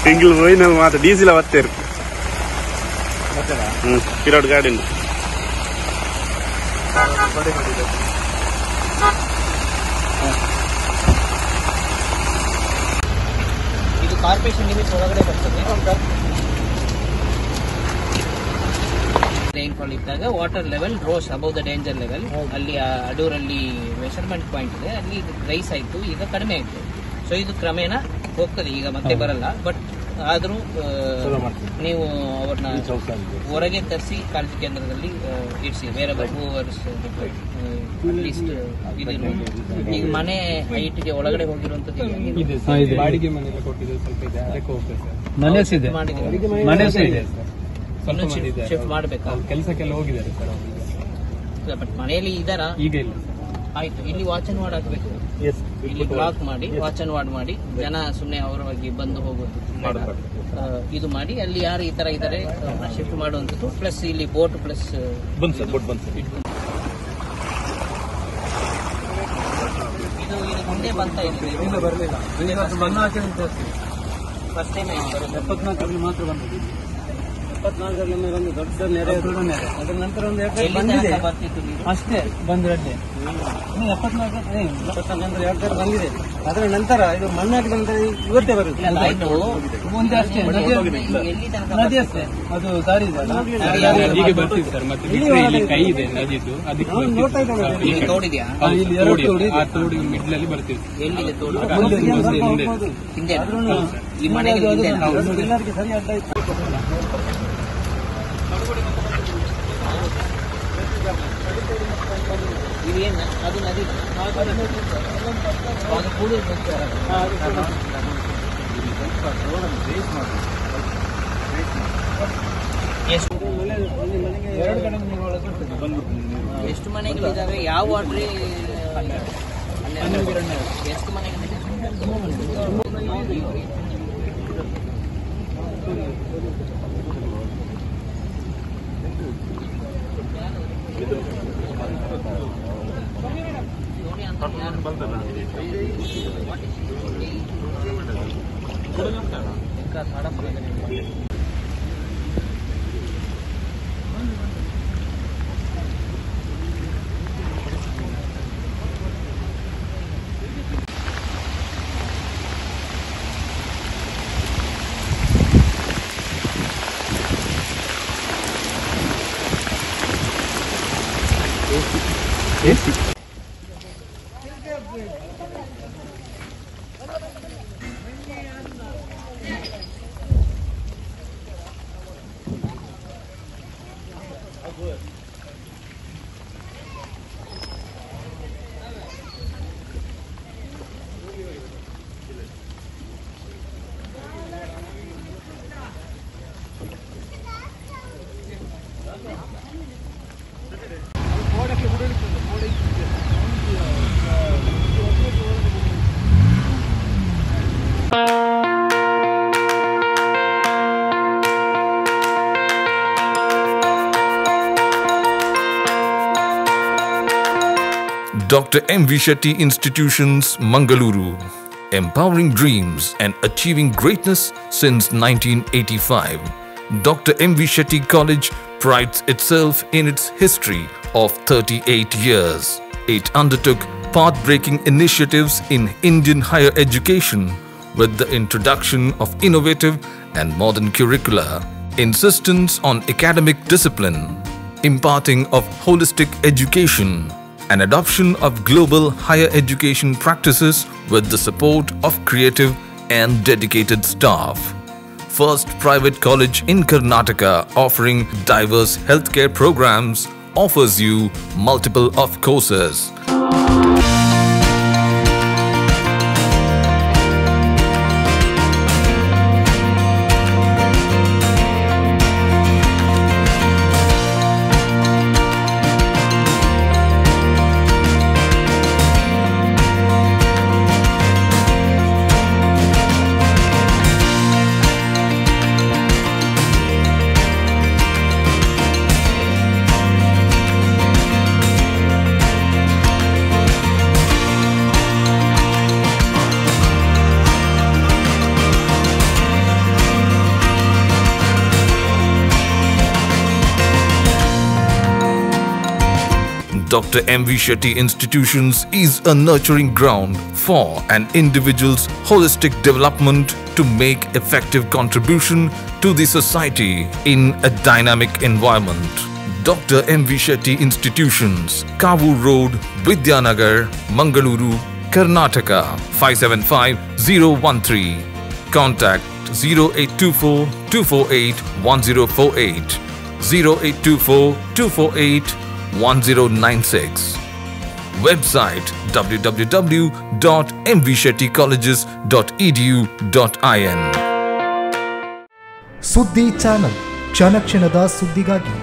Single ಹೋಯ್ನ ಮಾತ್ರ diesel ಅವತ್ತೇರು ಕಿರೋಡ್ ಗಾಡಿ ಇದು ಕಾರ್ಪೊರೇಷನ್ ಲಿಮಿಟ್ ಒಳಗಡೆ ಬರ್ತದೆ. ರೈನ್ಫಾಲ್ ಇದ್ದಾಗ water level rose above the danger level. ಅಲ್ಲಿ ಅಡೂರಲ್ಲಿ ಮೆಷರ್ಮೆಂಟ್ ಪಾಯಿಂಟ್ ಇದೆ, ಅಲ್ಲಿ ರೈಸ್ ಆಯ್ತು, ಈಗ ಕಡಿಮೆ ಆಯ್ತು. ಸೊ ಇದು ಕ್ರಮೇಣ ಹೋಗ್ತದೆ, ಈಗ ಮತ್ತೆ ಬರಲ್ಲ. ಬಟ್ ಆದ್ರೂ ನೀವು ಅವ್ರನ್ನ ಹೊರಗೆ ತರಿಸಿ ಕಾಳಜಿ ಕೇಂದ್ರದಲ್ಲಿ ಇಡಿಸಿ, ಬೇರೆ ಲೀಸ್ಟ್ ಈಗ ಮನೆ ಹೈಟ್ಗೆ ಒಳಗಡೆ ಹೋಗಿರುವಂತದ್ದು ಶಿಫ್ಟ್ ಮಾಡಬೇಕಾ? ಕೆಲಸಕ್ಕೆಲ್ಲ ಹೋಗಿದ್ದಾರೆ ಸರ್. ಬಟ್ ಮನೆಯಲ್ಲಿ ಇದ್ದಾರಾ? ಈಗ ಇಲ್ಲ. ಆಯ್ತು, ಇಲ್ಲಿ ವಾಚ್ ಅಂಡ್ ವಾರ್ಡ್ ಹಾಕ್ಬೇಕು. ಇಲ್ಲಿ ಬ್ಲಾಕ್ ಮಾಡಿ ವಾಚ್ ಅಂಡ್ ವಾರ್ಡ್ ಮಾಡಿ, ಜನ ಸುಮ್ಮನೆ ಅವರವಾಗಿ ಬಂದು ಹೋಗೋದು ಇದು ಮಾಡಿ, ಅಲ್ಲಿ ಯಾರು ಈ ತರ ಇದ್ದಾರೆ ಶಿಫ್ಟ್ ಮಾಡುವಂಥದ್ದು. ಪ್ಲಸ್ ಇಲ್ಲಿ ಬೋಟ್ ಪ್ಲಸ್ ಇದು ಮುಂದೆ ಬಂತ ಇಲ್ಲ, ಬರಲಿಲ್ಲ. ಫಸ್ಟ್ ಟೈಮ್ 74 ಮಾತ್ರ ಬಂದಿದೆ. 74 ಒಂದು ದೊಡ್ಡ ನೆರೆ, ಅದರ ನಂತರ ಒಂದು ಬರ್ತಿತ್ತು ಅಷ್ಟೇ ಬಂದ್ರಲ್ಲೇ 74 ಎರಡು ಬಂದಿದೆ. ಅದರ ನಂತರ ಇದು ಮಣ್ಣಾಗಿ ನಂತರ ಇವತ್ತೇ ಬರುತ್ತೆ. ಮುಂದೆ ಅಷ್ಟೇ ನದಿ ಅಷ್ಟೇ, ಅದು ದಾರಿ ಇದೆ ಬರ್ತೀವಿ ಸರ್. ಮತ್ತೆ ಕೈ ಇದೆ ನದಿದು, ಅದಕ್ಕೆ ನೋಡ್ತಾ ಇದ್ದೇವೆ. ತೋಡಿದ್ಯಾ? ಇಲ್ಲಿ ಎರಡು ತೋಡಿ, ಆ ತೋಡಿ ಮಿಡ್ಲಲ್ಲಿ ಬರ್ತೀವಿ. ಎಲ್ಲಿದೆ ತೋಡು? ಹಿಂದೆ ಈ ಮನೆಗೆ ಎಲ್ಲರಿಗೆ ಸರಿ ಅಡ್ಡ ಇತ್ತು. ಇವೇನು ಅದು ನದಿ ಎಷ್ಟು ಮನೆಗಳಿದ್ದಾವೆ? ಯಾವ ವಾಟ್ರಿ ಎಷ್ಟು ಮನೆಗಳಿದೆ? Dr. M. V. Shetty Institutions, Mangaluru. Empowering dreams and achieving greatness since 1985. Dr. M. V. Shetty College prides itself in its history of 38 years. It undertook path-breaking initiatives in Indian higher education with the introduction of innovative and modern curricula, insistence on academic discipline, imparting of holistic education, and adoption of global higher education practices with the support of creative and dedicated staff. First private college in Karnataka offering diverse healthcare programs, offers you multiple of courses. Dr. M.V. Shetty Institutions is a nurturing ground for an individual's holistic development to make effective contribution to the society in a dynamic environment. Dr. M.V. Shetty Institutions, Kavur Road, Vidyanagar, Mangaluru, Karnataka 575013. Contact 0824 248 1048, 0824 248 1096. Website www.mvshettycolleges.edu.in. ಸುದ್ದಿ channel ಕ್ಷಣ ಕ್ಷಣದ ಸುದ್ದಿಗಾಗಿ